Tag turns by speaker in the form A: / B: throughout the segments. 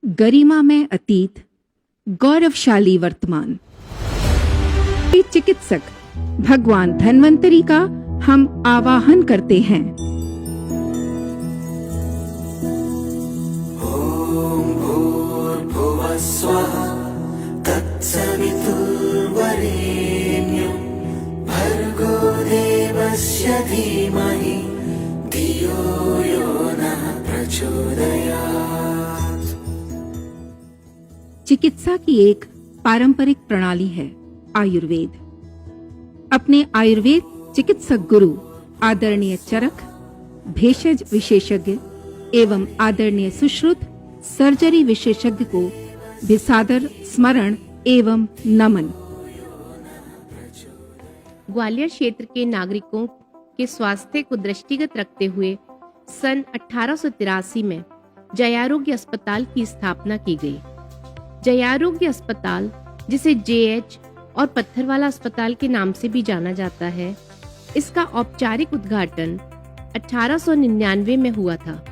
A: गरिमामय अतीत, गौरवशाली वर्तमान। चिकित्सक भगवान धन्वंतरी का हम आवाहन करते हैं।
B: ओम भूर्भुवः स्वः तत्सवितुर्वरेण्यं भर्गो देवस्य धीमहि धियो यो नः प्रचोदयात्।
A: चिकित्सा की एक पारंपरिक प्रणाली है आयुर्वेद। अपने आयुर्वेद चिकित्सक गुरु आदरणीय चरक, भेषज विशेषज्ञ एवं आदरणीय सुश्रुत सर्जरी विशेषज्ञ को भी सादर स्मरण एवं नमन।
C: ग्वालियर क्षेत्र के नागरिकों के स्वास्थ्य को दृष्टिगत रखते हुए सन 1883 में जयारोग्य अस्पताल की स्थापना की गई। जयारोग्य अस्पताल, जिसे जेएच और पत्थरवाला अस्पताल के नाम से भी जाना जाता है, इसका औपचारिक उद्घाटन 1899 में हुआ था।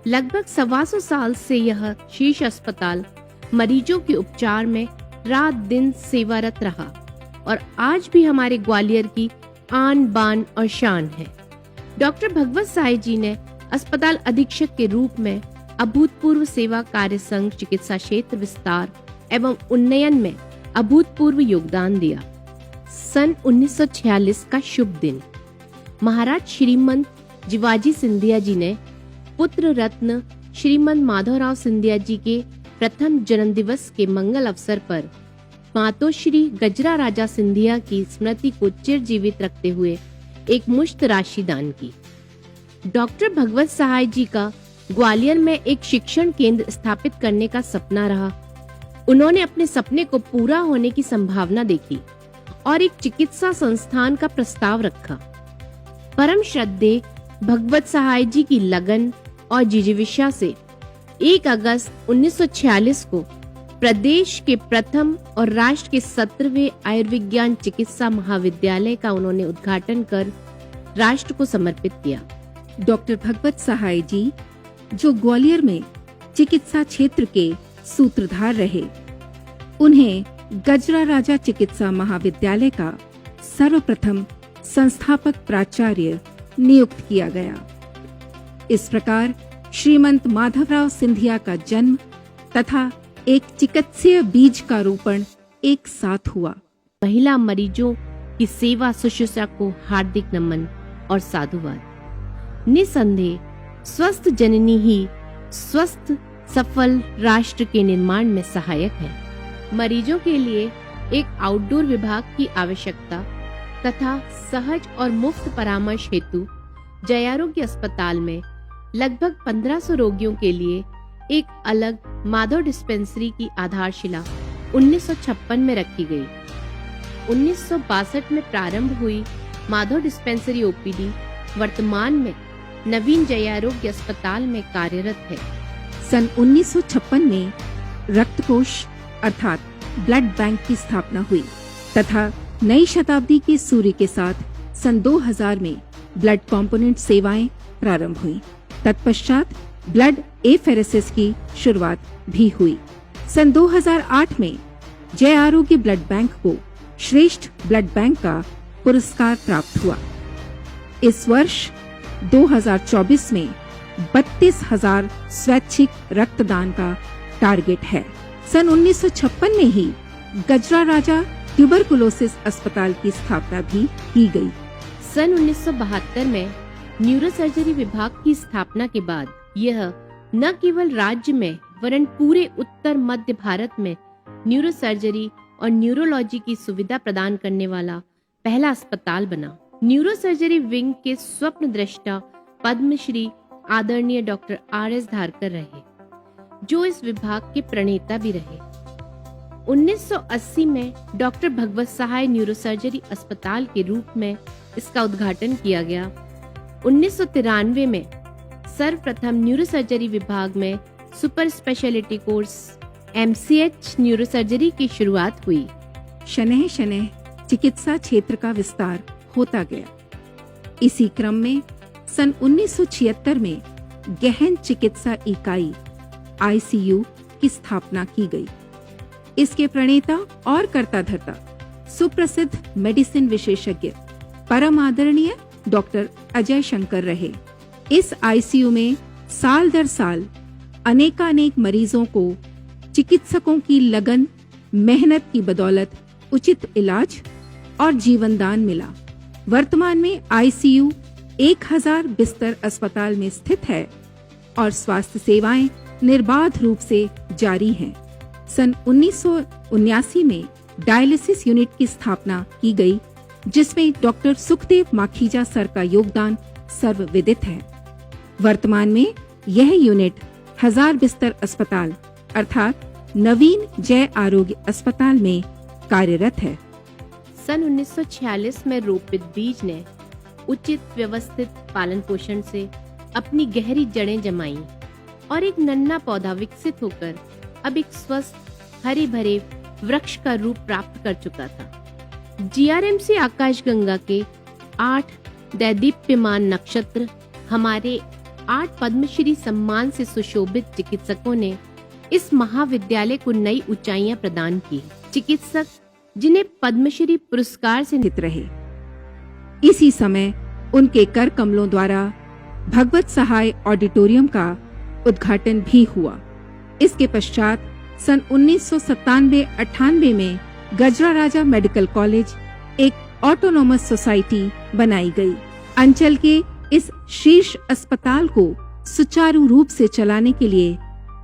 C: लगभग 125 साल से यह शीर्ष अस्पताल मरीजों के उपचार में रात दिन सेवारत रहा और आज भी हमारे ग्वालियर की आन बान और शान है। डॉक्टर भगवत सहाय जी ने अस्पताल अधीक्षक के रूप में अभूतपूर्व सेवा कार्य संघ चिकित्सा क्षेत्र विस्तार एवं उन्नयन में अभूतपूर्व योगदान दिया। सन 1946 का शुभ दिन महाराज श्रीमंत जिवाजी सिंधिया जी ने पुत्र रत्न श्रीमंत माधवराव सिंधिया जी के प्रथम जन्म दिवस के मंगल अवसर पर मातोश्री गजरा राजा सिंधिया की स्मृति को चिरजीवित रखते हुए एक मुश्त राशि दान की। डॉक्टर भगवत सहाय जी का ग्वालियर में एक शिक्षण केंद्र स्थापित करने का सपना रहा। उन्होंने अपने सपने को पूरा होने की संभावना देखी और एक चिकित्सा संस्थान का प्रस्ताव रखा। परम श्रद्धेय भगवत सहाय जी की लगन और जिजीविषा से 1 अगस्त 1946 को प्रदेश के प्रथम और राष्ट्र के 17वें आयुर्विज्ञान चिकित्सा महाविद्यालय का उन्होंने उद्घाटन कर राष्ट्र को समर्पित किया।
A: डॉक्टर भगवत सहाय जी, जो ग्वालियर में चिकित्सा क्षेत्र के सूत्रधार रहे, उन्हें गजरा राजा चिकित्सा महाविद्यालय का सर्वप्रथम संस्थापक प्राचार्य नियुक्त किया गया। इस प्रकार श्रीमंत माधवराव सिंधिया का जन्म तथा एक चिकित्सीय बीज का रोपण एक साथ हुआ।
C: महिला मरीजों की सेवा शुश्रूषा को हार्दिक नमन और साधुवाद। निसंदेह स्वस्थ जननी ही स्वस्थ सफल राष्ट्र के निर्माण में सहायक है। मरीजों के लिए एक आउटडोर विभाग की आवश्यकता तथा सहज और मुफ्त परामर्श हेतु जयारोग्य अस्पताल में लगभग 1500 रोगियों के लिए एक अलग माधव डिस्पेंसरी की आधारशिला 1956 में रखी गई। 1962 में प्रारंभ हुई माधव डिस्पेंसरी ओपीडी वर्तमान में नवीन जयारोग्य अस्पताल में कार्यरत है।
A: सन 1956 में रक्तकोष अर्थात ब्लड बैंक की स्थापना हुई तथा नई शताब्दी के सूर्य के साथ सन 2000 में ब्लड कंपोनेंट सेवाएं प्रारंभ हुई। तत्पश्चात ब्लड एफेरेसिस की शुरुआत भी हुई। सन 2008 में जय आरोग्य ब्लड बैंक को श्रेष्ठ ब्लड बैंक का पुरस्कार प्राप्त हुआ। इस वर्ष 2024 में 32,000 स्वैच्छिक रक्तदान का टारगेट है। सन 1956 में ही गजरा राजा ट्यूबरकुलोसिस अस्पताल की स्थापना भी की गई।
C: सन 1972 में न्यूरोसर्जरी विभाग की स्थापना के बाद यह न केवल राज्य में वरन पूरे उत्तर मध्य भारत में न्यूरोसर्जरी और न्यूरोलॉजी की सुविधा प्रदान करने वाला पहला अस्पताल बना। न्यूरोसर्जरी विंग के स्वप्न दृष्टा पद्मश्री आदरणीय डॉक्टर आर.एस. धारकर रहे, जो इस विभाग के प्रणेता भी रहे। 1980 में डॉक्टर भगवत सहाय न्यूरोसर्जरी अस्पताल के रूप में इसका उद्घाटन किया गया। 1993 में सर्वप्रथम न्यूरोसर्जरी विभाग में super speciality course MCH neurosurgery की शुरुआत हुई।
A: शनह शनह चिकित्सा क्षेत्र का विस्तार होता गया। इसी क्रम में सन 1976 में गहन चिकित्सा इकाई ICU की स्थापना की गई। इसके प्रणेता और कर्ता धर्ता सुप्रसिद्ध मेडिसिन विशेषज्ञ परम आदरणीय डॉक्टर अजय शंकर रहे। इस आईसीयू में साल दर साल अनेकानेक मरीजों को चिकित्सकों की लगन मेहनत की बदौलत उचित इलाज और जीवन दान मिला। वर्तमान में आईसीयू 1000 बिस्तर अस्पताल में स्थित है और स्वास्थ्य सेवाएं निर्बाध रूप से जारी हैं। सन 1979 में डायलिसिस यूनिट की स्थापना की गई, जिसमें डॉक्टर सुखदेव माखीजा सर का योगदान सर्वविदित है। वर्तमान में यह यूनिट 1000 बिस्तर अस्पताल अर्थात नवीन जय आरोग्य अस्पताल में कार्यरत है।
C: सन 1946 में रोपित बीज ने उचित व्यवस्थित पालन पोषण से अपनी गहरी जड़ें जमाई और एक नन्हा पौधा विकसित होकर अब एक स्वस्थ हरे भरे वृक्ष का रूप प्राप्त कर चुका था। जीआरएमसी आकाशगंगा के 8 दैदीप्यमान नक्षत्र हमारे 8 पद्मश्री सम्मान से सुशोभित चिकित्सकों ने इस महाविद्यालय को नई ऊंचाइयां प्रदान की। चिकित्सक जिन्हें पद्मश्री पुरस्कार से
A: स्थित रहे। इसी समय उनके कर कमलों द्वारा भगवत सहाय ऑडिटोरियम का उद्घाटन भी हुआ। इसके पश्चात सन 1997-98 में गजरा राजा मेडिकल कॉलेज एक ऑटोनोमस सोसाइटी बनाई गई। अंचल के इस शीर्ष अस्पताल को सुचारू रूप से चलाने के लिए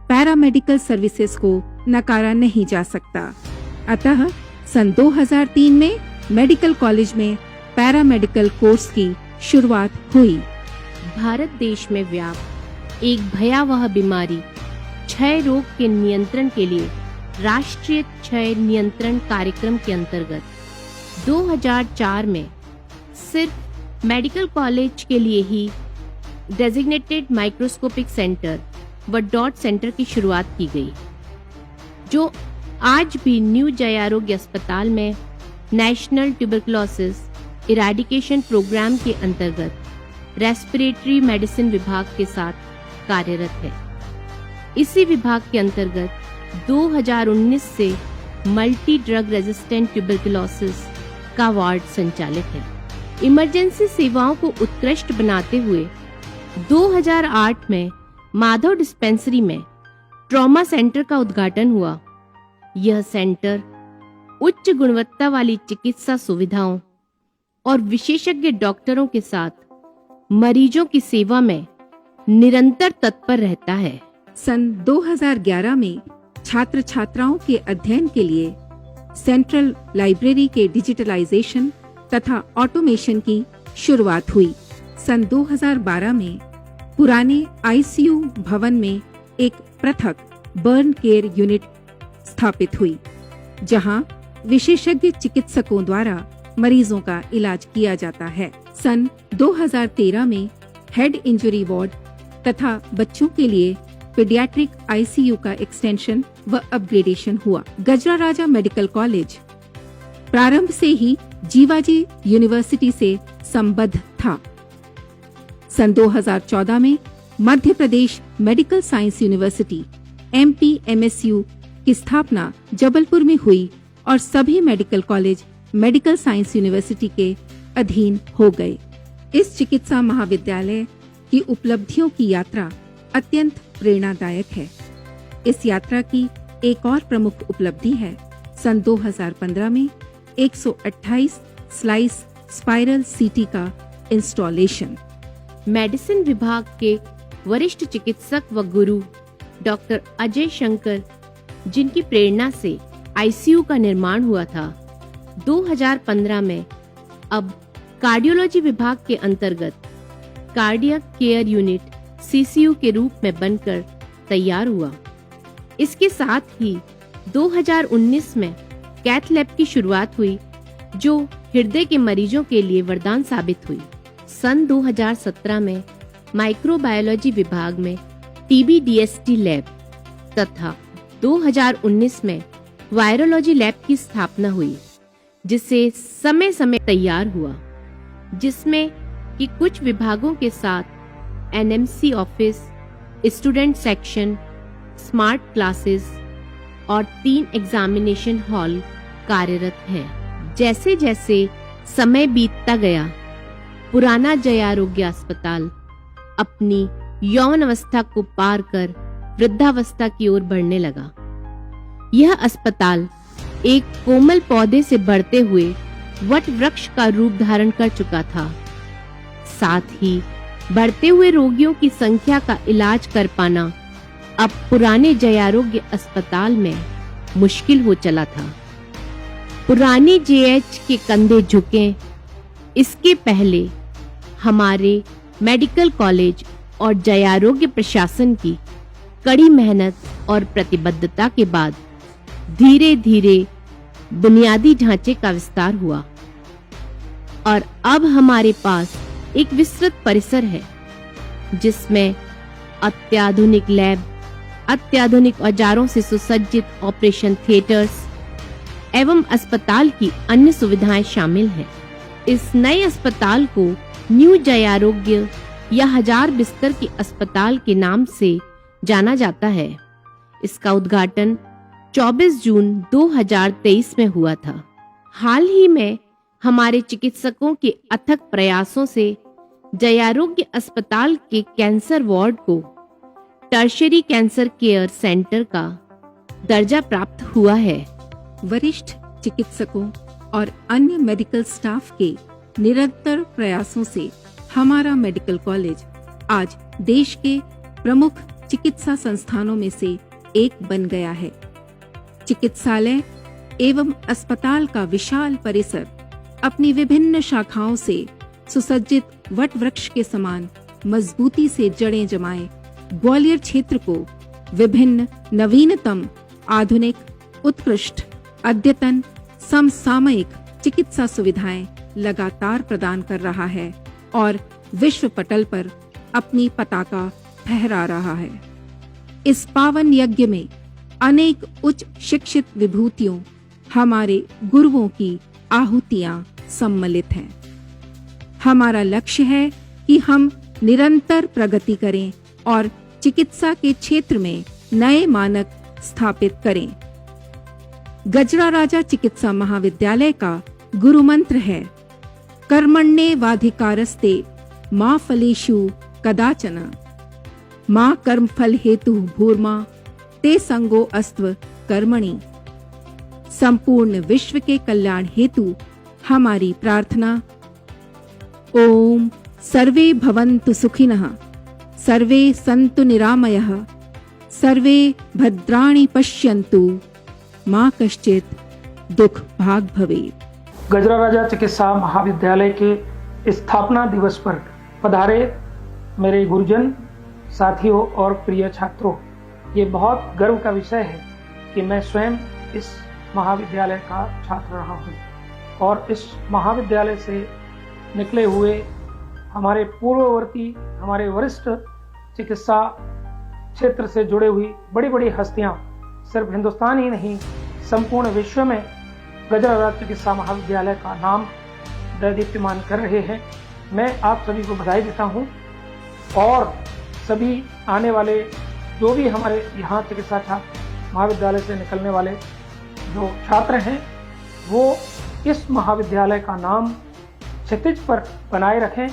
A: पैरामेडिकल सर्विसेज को नकारा नहीं जा सकता। अतः सन 2003 में मेडिकल कॉलेज में पैरामेडिकल कोर्स की शुरुआत हुई।
C: भारत देश में व्याप्त एक भयावह बीमारी क्षय रोग के नियंत्रण के लिए राष्ट्रीय क्षय नियंत्रण कार्यक्रम के अंतर्गत 2004 में सिर्फ मेडिकल कॉलेज के लिए ही डेजिग्नेटेड माइक्रोस्कोपिक सेंटर व डॉट सेंटर की शुरुआत की गई, जो आज भी न्यू जय आरोग्य अस्पताल में नेशनल ट्यूबरकुलोसिस इरेडिकेशन प्रोग्राम के अंतर्गत रेस्पिरेटरी मेडिसिन विभाग के साथ कार्यरत है। इसी विभाग के अंतर्गत 2019 से मल्टी ड्रग रेजिस्टेंट ट्यूबरकुलोसिस का वार्ड संचालित है। इमरजेंसी सेवाओं को उत्कृष्ट बनाते हुए 2008 में माधव डिस्पेंसरी में ट्रॉमा सेंटर का उद्घाटन हुआ। यह सेंटर उच्च गुणवत्ता वाली चिकित्सा सुविधाओं और विशेषज्ञ डॉक्टरों के साथ मरीजों की सेवा में निरंतर तत्पर रहता है।
A: सन 2011 में छात्र छात्राओं के अध्ययन के लिए सेंट्रल लाइब्रेरी के डिजिटलाइजेशन तथा ऑटोमेशन की शुरुआत हुई। सन 2012 में पुराने आईसीयू भवन में एक पृथक बर्न केयर यूनिट स्थापित हुई, जहां विशेषज्ञ चिकित्सकों द्वारा मरीजों का इलाज किया जाता है। सन 2013 में हेड इंजरी वार्ड तथा बच्चों के लिए पीडियाट्रिक आईसीयू का एक्सटेंशन व अपग्रेडेशन हुआ। गजरा राजा मेडिकल कॉलेज प्रारंभ से ही जीवाजी यूनिवर्सिटी से संबद्ध था। सन 2014 में Madhya Pradesh medical science university MPMSU की स्थापना जबलपुर में हुई और सभी medical college medical science university के अधीन हो गए। इस चिकित्सा महाविद्यालय की उपलब्धियों की यात्रा अत्यंत प्रेरणादायक है। इस यात्रा की एक और प्रमुख उपलब्धि है सन 2015 में 128 स्लाइस स्पाइरल सीटी का इंस्टॉलेशन।
C: मेडिसिन विभाग के वरिष्ठ चिकित्सक व गुरु डॉक्टर अजय शंकर, जिनकी प्रेरणा से आईसीयू का निर्माण हुआ था, 2015 में अब कार्डियोलॉजी विभाग के अंतर्गत कार्डियक केयर यूनिट CCU के रूप में बनकर तैयार हुआ। इसके साथ ही 2019 में कैथ लैब की शुरुआत हुई, जो हृदय के मरीजों के लिए वरदान साबित हुई। सन 2017 में माइक्रोबायोलॉजी विभाग में TB-DST लैब तथा 2019 में वायरोलॉजी लैब की स्थापना हुई, जिसे समय समय तैयार हुआ, जिसमें कि कुछ विभागों के साथ NMC office, student section, smart classes और 3 एग्जामिनेशन हॉल कार्यरत हैं। जैसे जैसे समय बीतता गया, पुराना जय आरोग्य अस्पताल अपनी यौवन अवस्था को पार कर वृद्धावस्था की ओर बढ़ने लगा। यह अस्पताल एक कोमल पौधे से बढ़ते हुए वट वृक्ष का रूप धारण कर चुका था। साथ ही बढ़ते हुए रोगियों की संख्या का इलाज कर पाना अब पुराने जय आरोग्य अस्पताल में मुश्किल हो चला था। पुराने जेएच के कंधे झुके, इसके पहले हमारे मेडिकल कॉलेज और जय आरोग्य प्रशासन की कड़ी मेहनत और प्रतिबद्धता के बाद धीरे धीरे बुनियादी ढांचे का विस्तार हुआ और अब हमारे पास एक विस्तृत परिसर है जिसमें अत्याधुनिक लैब, अत्याधुनिक औजारों से सुसज्जित ऑपरेशन थिएटर्स एवं अस्पताल की अन्य सुविधाएं शामिल हैं। इस नए अस्पताल को न्यू जय आरोग्य या 1000 बिस्तर के अस्पताल के नाम से जाना जाता है। इसका उद्घाटन 24 जून 2023 में हुआ था। हाल ही में हमारे चिकित्सकों के अथक प्रयासों से जय आरोग्य अस्पताल के कैंसर वार्ड को टर्शरी कैंसर केयर सेंटर का दर्जा प्राप्त हुआ है।
A: वरिष्ठ चिकित्सकों और अन्य मेडिकल स्टाफ के निरंतर प्रयासों से हमारा मेडिकल कॉलेज आज देश के प्रमुख चिकित्सा संस्थानों में से एक बन गया है। चिकित्सालय एवं अस्पताल का विशाल परिसर अपनी विभिन्न शाखाओं से सुसज्जित वट वृक्ष के समान मजबूती से जड़ें जमाए ग्वालियर क्षेत्र को विभिन्न नवीनतम, आधुनिक, उत्कृष्ट, अद्यतन, समसामयिक चिकित्सा सुविधाएं लगातार प्रदान कर रहा है और विश्व पटल पर अपनी पताका फहरा रहा है। इस पावन यज्ञ में अनेक उच्च शिक्षित विभूतियों, हमारे गुरुओं की आहुतियां सम्मिलित हैं। हमारा लक्ष्य है कि हम निरंतर प्रगति करें और चिकित्सा के क्षेत्र में नए मानक स्थापित करें। गजरा राजा चिकित्सा महाविद्यालय का गुरु मंत्र है कर्मण्येवाधिकारस्ते मा फलेषु कदाचन मा कर्म फल हेतु भूर्मा ते संगो अस्त्व कर्मणि। संपूर्ण विश्व के कल्याण हेतु हमारी प्रार्थना। ओम सर्वे भवन्तु सुखिनः, सर्वे सन्तु निरामयः, सर्वे भद्राणि पश्यन्तु, मां कश्चित् दुख भाग भवेत्।
D: गजरा राजा चिकित्सा महाविद्यालय के स्थापना दिवस पर पधारे मेरे गुरुजन, साथियों और प्रिय छात्रों, ये बहुत गर्व का विषय है कि मैं स्वयं इस महाविद्यालय का छात्र रहा हूँ और इस महाविद्यालय से निकले हुए हमारे पूर्ववर्ती, हमारे वरिष्ठ चिकित्सा क्षेत्र से जुड़े हुई बड़ी बड़ी हस्तियां सिर्फ हिंदुस्तान ही नहीं, संपूर्ण विश्व में गजरा राजा चिकित्सा महाविद्यालय का नाम दैदीप्यमान कर रहे हैं। मैं आप सभी को बधाई देता हूं और सभी आने वाले जो भी हमारे यहाँ चिकित्सा छात्र महाविद्यालय से निकलने वाले जो छात्र हैं, वो इस महाविद्यालय का नाम क्षितिज पर बनाए रखें